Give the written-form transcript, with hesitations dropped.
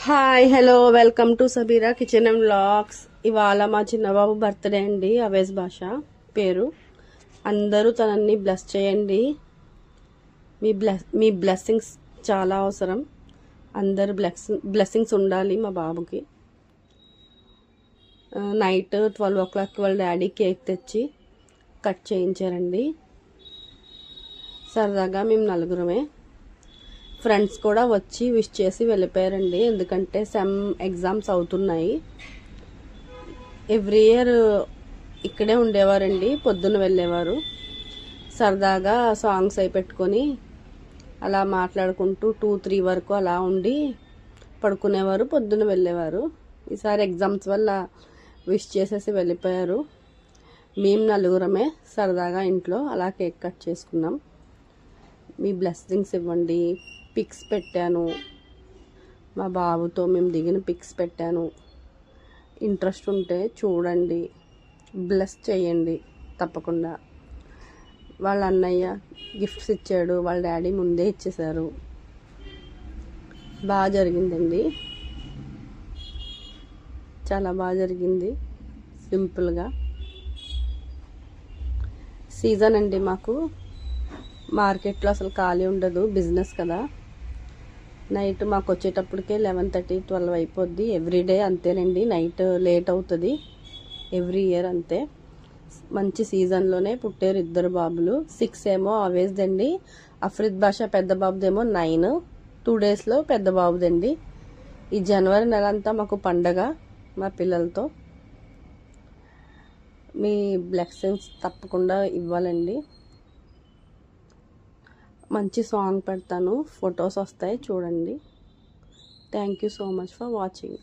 Hi hello welcome to Sabira kitchen and vlogs. ఇవాళ మా చిన్నబాబు birthday అండి. అవేజ్ భాష పేరు. అందరూ తనని బ్లెస్ చేయండి. మీ బ్లెస్సింగ్స్ చాలా అవసరం. అందరు బ్లెస్సింగ్స్ ఉండాలి మా బాబుకి. నైట్ 12 o'clock వాళ్ళ డాడీ కేక్ తెచ్చి కట్ చేయించారండి. సరదాగా మేము నలుగురమే. ఫ్రెండ్స్ కూడా వచ్చి విష్ చేసి వెళ్ళిపోయారండి. ఎందుకంటే సెమ్ ఎగ్జామ్స్ అవుతున్నాయి. ఎవ్రీ ఇయర్ ఇక్కడే ఉండేవారండి. పొద్దున్న వెళ్ళేవారు. సరదాగా సాంగ్స్ అయి పెట్టుకొని అలా మాట్లాడుకుంటూ 2-3 వరకు అలా ఉండి పడుకునేవారు. పొద్దున్న వెళ్ళేవారు. ఈసారి ఎగ్జామ్స్ వల్ల విష్ చేసేసి వెళ్ళిపోయారు. మేము నలుగురమే సరదాగా ఇంట్లో అలా కేక్ కట్ చేసుకున్నాం. మీ బ్లెస్సింగ్స్ ఇవ్వండి. పిక్స్ పెట్టాను. మా బాబుతో మేము దిగిన పిక్స్ పెట్టాను. ఇంట్రెస్ట్ ఉంటే చూడండి, బ్లెస్ చేయండి తప్పకుండా. వాళ్ళ అన్నయ్య గిఫ్ట్స్ ఇచ్చాడు. వాళ్ళ డాడీ ముందే ఇచ్చేశారు. బాగా జరిగిందండి. చాలా బాగా జరిగింది. సింపుల్గా. సీజన్ అండి మాకు. మార్కెట్లో అసలు ఖాళీ ఉండదు. బిజినెస్ కదా. నైట్ మాకు వచ్చేటప్పటికే 11:30-12 అయిపోద్ది. ఎవ్రీడే అంతేనండి. నైట్ లేట్ అవుతుంది. ఎవ్రీ ఇయర్ అంతే. మంచి సీజన్లోనే పుట్టారు 2 బాబులు. 6 ఏమో అవేజ్దండి. అఫ్రిద్ భాష పెద్ద బాబుదేమో 9. 2 daysలో పెద్ద బాబుదండి. ఈ జనవరి నెల అంతా మాకు పండగ మా పిల్లలతో. మీ బ్లెస్సింగ్స్ తప్పకుండా ఇవ్వాలండి. మంచి సాంగ్ పెడతాను. ఫొటోస్ వస్తాయి చూడండి. Thank you so much for watching.